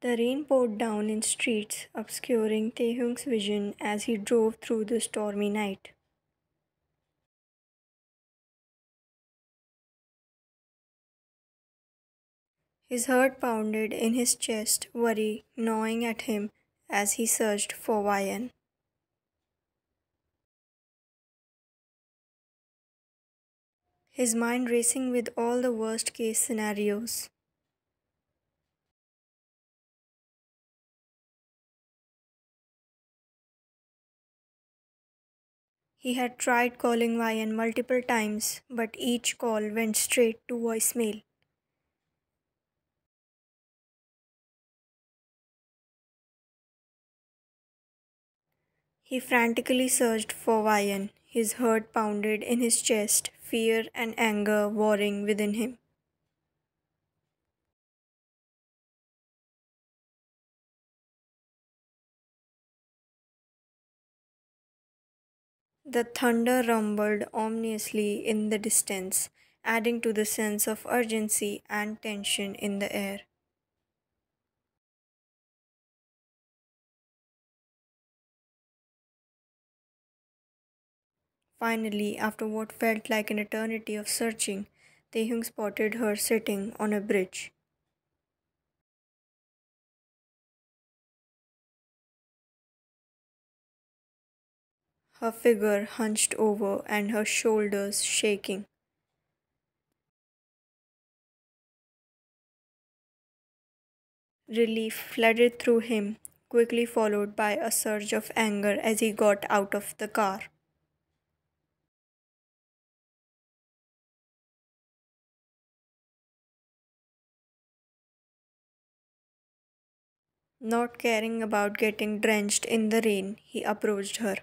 The rain poured down in streets, obscuring Taehyung's vision as he drove through the stormy night. His heart pounded in his chest, worry gnawing at him as he searched for Ryan. His mind racing with all the worst case scenarios. He had tried calling Ryan multiple times, but each call went straight to voicemail. He frantically searched for Ryan. His heart pounded in his chest, fear and anger warring within him. The thunder rumbled ominously in the distance, adding to the sense of urgency and tension in the air. Finally, after what felt like an eternity of searching, Taehyung spotted her sitting on a bridge. Her figure hunched over and her shoulders shaking. Relief flooded through him, quickly followed by a surge of anger as he got out of the car. Not caring about getting drenched in the rain, he approached her.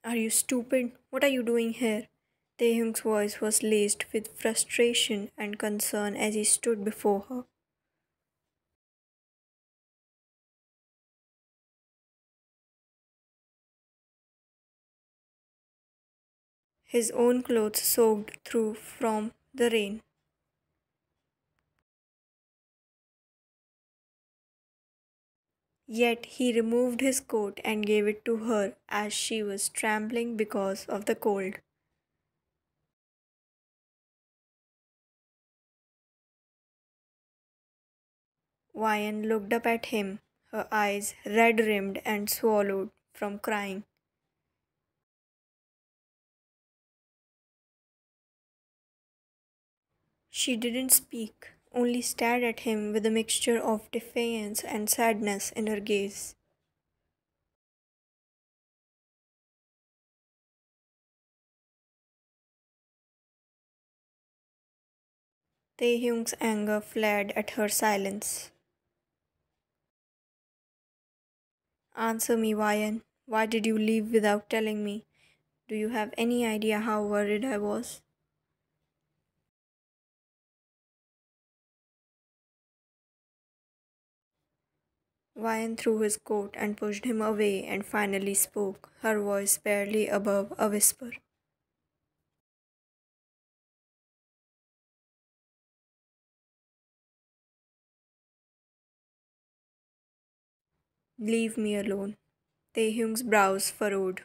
Are you stupid? What are you doing here? Taehyung's voice was laced with frustration and concern as he stood before her. His own clothes soaked through from the rain. Yet he removed his coat and gave it to her as she was trembling because of the cold. Vian looked up at him, her eyes red rimmed and swallowed from crying. She didn't speak, only stared at him with a mixture of defiance and sadness in her gaze. Taehyung's anger flared at her silence. Answer me, Vian. Why did you leave without telling me? Do you have any idea how worried I was? Vian threw his coat and pushed him away and finally spoke, her voice barely above a whisper. Leave me alone. Taehyung's brows furrowed.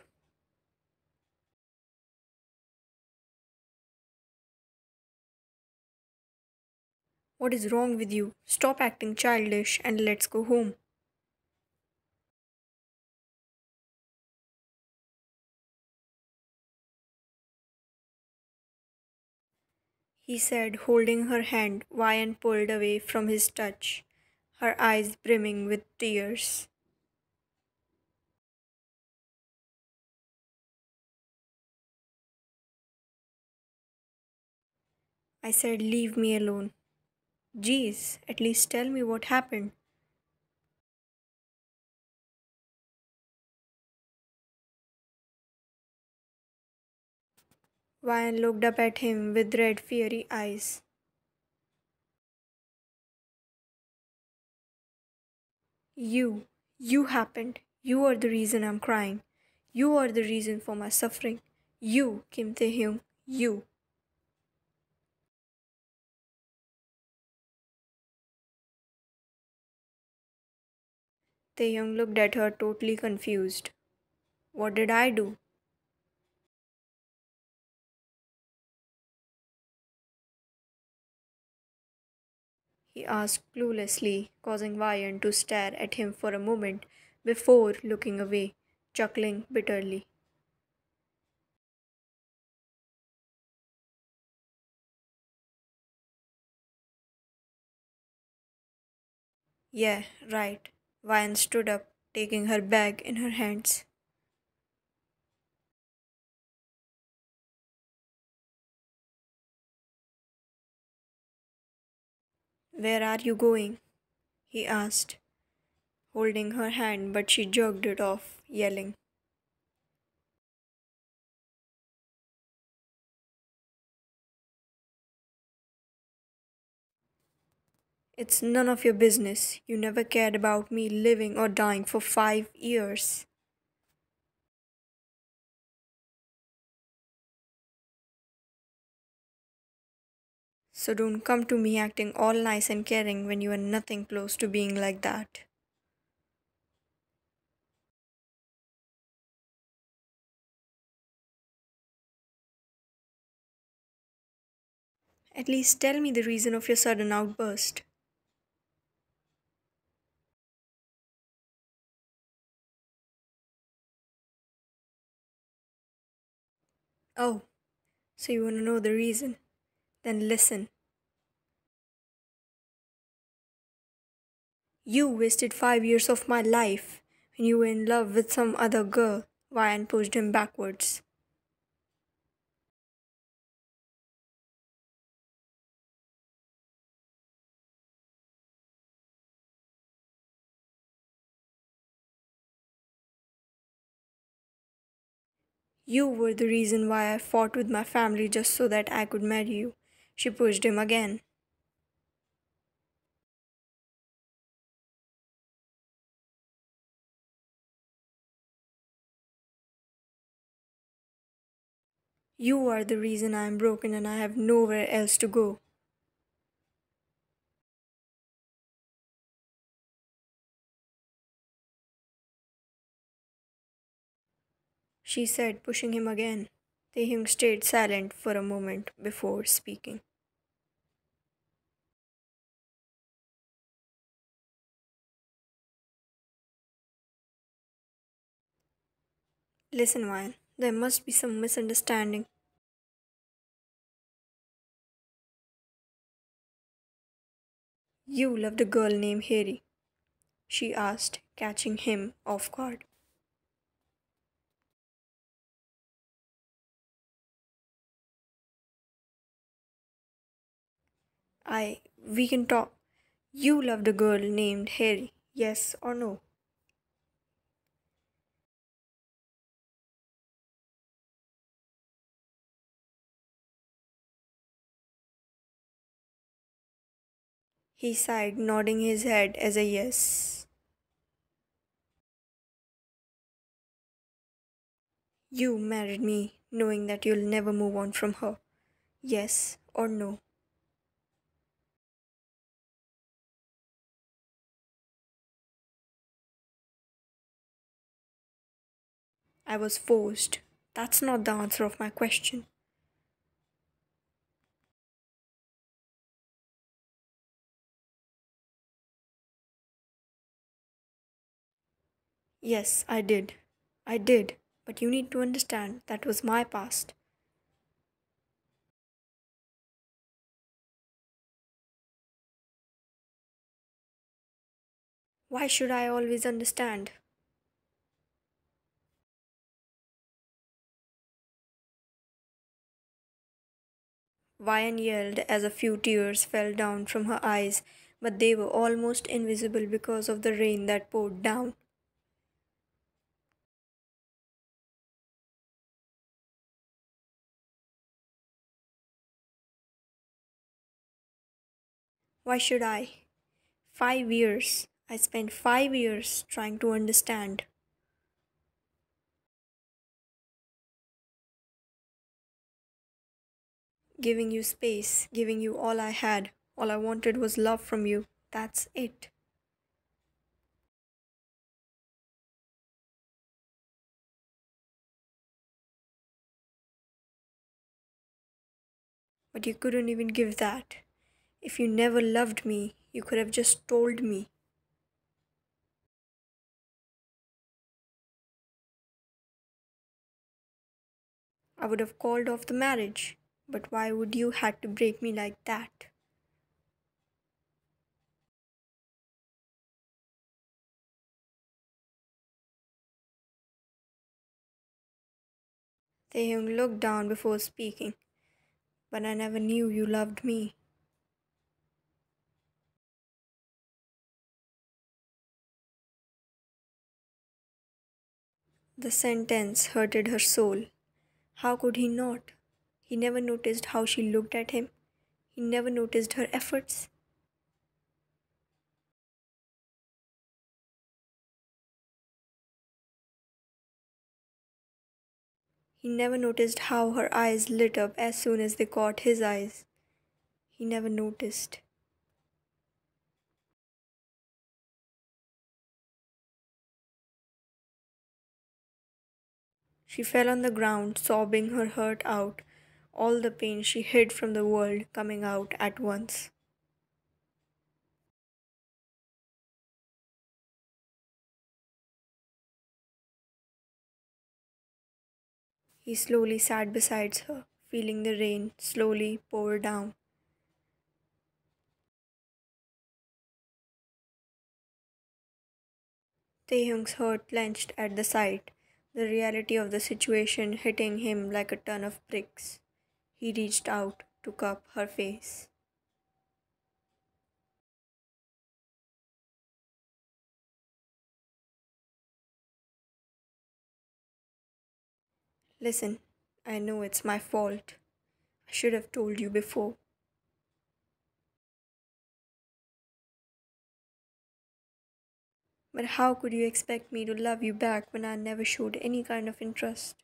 What is wrong with you? Stop acting childish and let's go home. He said, holding her hand. Vian pulled away from his touch, her eyes brimming with tears. I said, leave me alone. Geez, at least tell me what happened. Vian looked up at him with red, fiery eyes. You, you happened. You are the reason I'm crying. You are the reason for my suffering. You, Kim Tae-hyung. You. Taehyung looked at her totally confused. What did I do? He asked cluelessly, causing Vayan to stare at him for a moment before looking away, chuckling bitterly. Yeah, right. Vayan stood up, taking her bag in her hands. Where are you going? He asked, holding her hand, but she jerked it off, yelling. It's none of your business. You never cared about me living or dying for 5 years. So don't come to me acting all nice and caring when you are nothing close to being like that. At least tell me the reason of your sudden outburst. Oh, so you want to know the reason? Then listen. You wasted 5 years of my life when you were in love with some other girl. Ryan pushed him backwards. You were the reason why I fought with my family just so that I could marry you. She pushed him again. You are the reason I am broken and I have nowhere else to go. She said, pushing him again. Taehyung stayed silent for a moment before speaking. Listen, Ryan, there must be some misunderstanding. You loved a girl named Harry, she asked, catching him off guard. We can talk. You loved a girl named Harry, yes or no? He sighed, nodding his head as a yes. You married me, knowing that you'll never move on from her, yes or no? I was forced. That's not the answer of my question. Yes, I did. I did. But you need to understand that was my past. Why should I always understand? Vian yelled as a few tears fell down from her eyes, but they were almost invisible because of the rain that poured down. Why should I? 5 years. I spent 5 years trying to understand. Giving you space, giving you all I had. All I wanted was love from you. That's it. But you couldn't even give that. If you never loved me, you could have just told me. I would have called off the marriage. But why would you had to break me like that? Taehyung looked down before speaking. But I never knew you loved me. The sentence hurted her soul. How could he not? He never noticed how she looked at him. He never noticed her efforts. He never noticed how her eyes lit up as soon as they caught his eyes. He never noticed. She fell on the ground, sobbing her heart out, all the pain she hid from the world coming out at once. He slowly sat beside her, feeling the rain slowly pour down. Taehyung's heart clenched at the sight, the reality of the situation hitting him like a ton of bricks. He reached out to cup her face. Listen, I know it's my fault. I should have told you before. But how could you expect me to love you back when I never showed any kind of interest?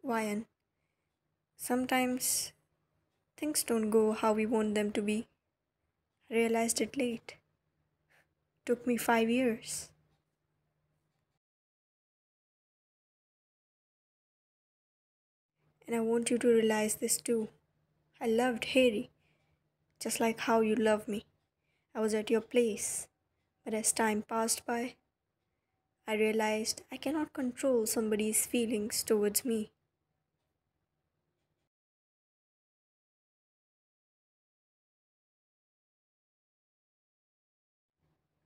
Ryan, sometimes things don't go how we want them to be. I realized it late. Took me 5 years. And I want you to realize this too. I loved Harry, just like how you love me. I was at your place. But as time passed by, I realized I cannot control somebody's feelings towards me.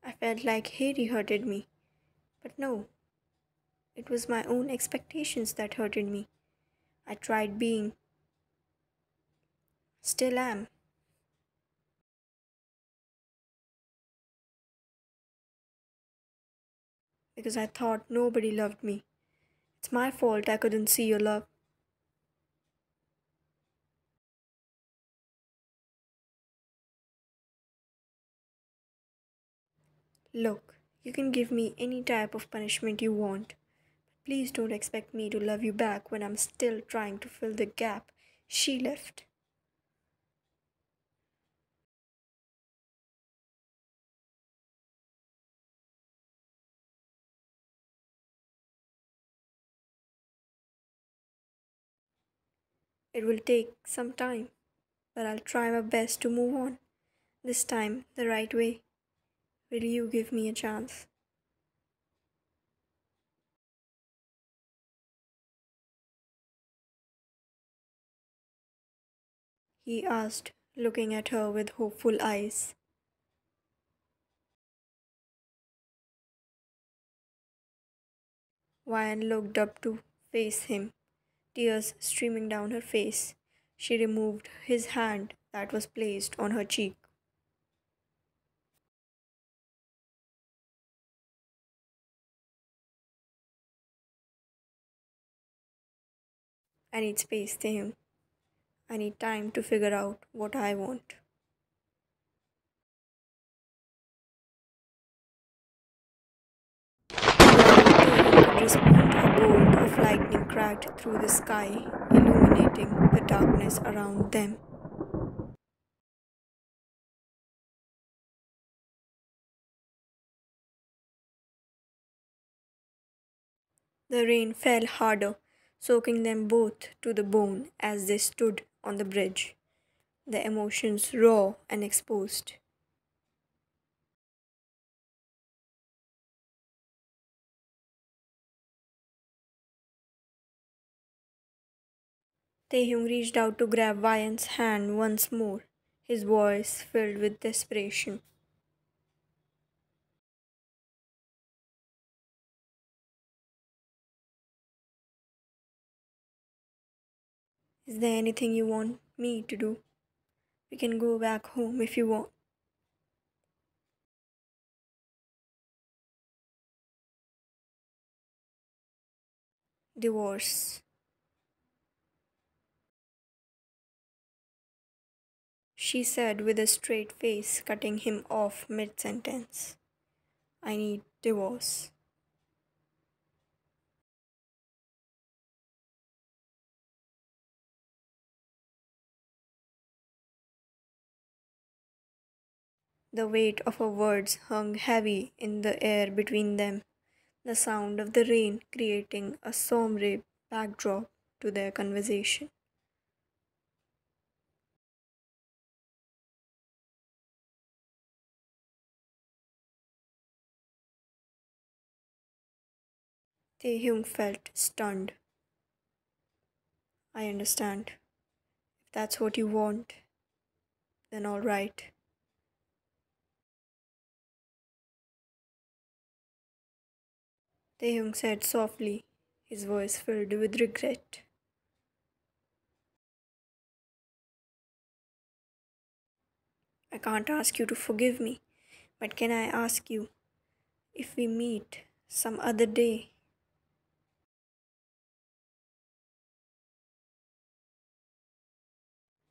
I felt like Harry hurted me. But no, it was my own expectations that hurted me. I tried being, still am, because I thought nobody loved me. It's my fault I couldn't see your love. Look, you can give me any type of punishment you want. Please don't expect me to love you back when I'm still trying to fill the gap she left. It will take some time, but I'll try my best to move on. This time, the right way. Will you give me a chance? He asked, looking at her with hopeful eyes. Ryan looked up to face him, tears streaming down her face. She removed his hand that was placed on her cheek. I need space, Taehyung. I need time to figure out what I want. respond, a bolt of lightning cracked through the sky, illuminating the darkness around them. The rain fell harder, soaking them both to the bone as they stood on the bridge, their emotions raw and exposed. Taehyung reached out to grab Vian's hand once more, his voice filled with desperation. Is there anything you want me to do? We can go back home if you want. Divorce, she said with a straight face, cutting him off mid sentence. I need divorce. The weight of her words hung heavy in the air between them, the sound of the rain creating a sombre backdrop to their conversation. Taehyung felt stunned. I understand. If that's what you want, then all right. Taehyung said softly, his voice filled with regret. I can't ask you to forgive me, but can I ask you if we meet some other day,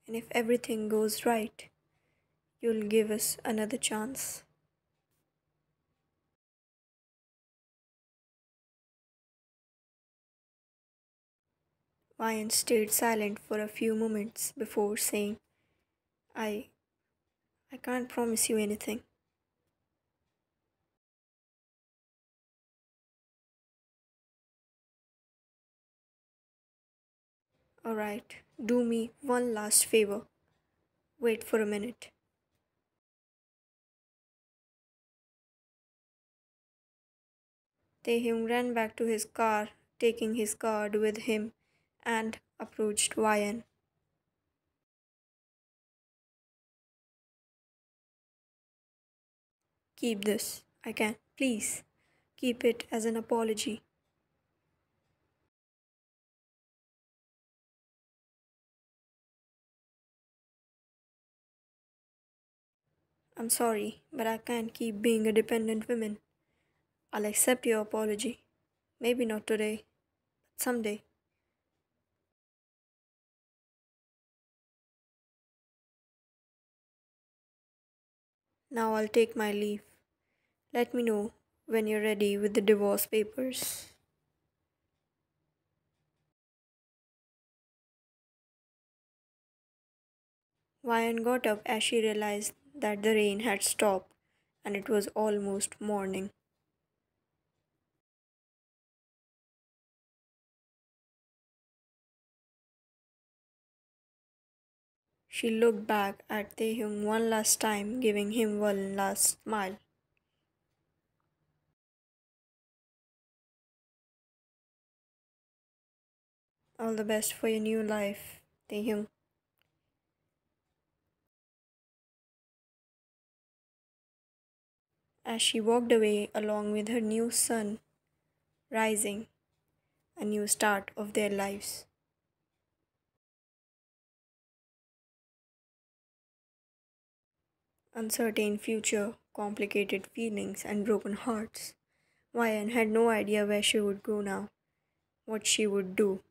and if everything goes right, you'll give us another chance? Ryan stayed silent for a few moments before saying, I I can't promise you anything. Alright, do me one last favor. Wait for a minute. Taehyung ran back to his car, taking his card with him, and approached Ryan. Keep this. I can. Please. Keep it as an apology. I'm sorry, but I can't keep being a dependent woman. I'll accept your apology. Maybe not today, but someday. Now I'll take my leave. Let me know when you're ready with the divorce papers. Ryan got up as she realized that the rain had stopped and it was almost morning. She looked back at Taehyung one last time, giving him one last smile. All the best for your new life, Taehyung. As she walked away along with her new sun rising, a new start of their lives. Uncertain future, complicated feelings, and broken hearts. Ryan had no idea where she would go now, what she would do.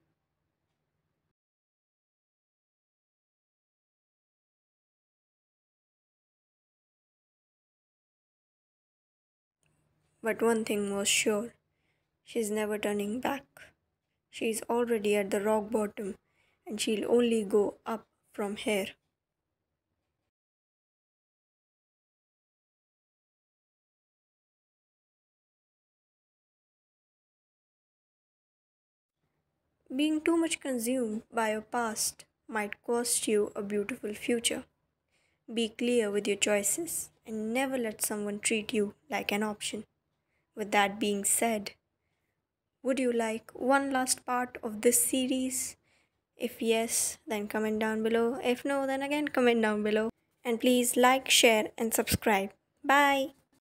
But one thing was sure, She's never turning back. She's already at the rock bottom and she'll only go up from here. Being too much consumed by your past might cost you a beautiful future. Be clear with your choices and never let someone treat you like an option. With that being said, would you like one last part of this series? If yes, then comment down below. If no, then again comment down below. And please like, share, and subscribe. Bye.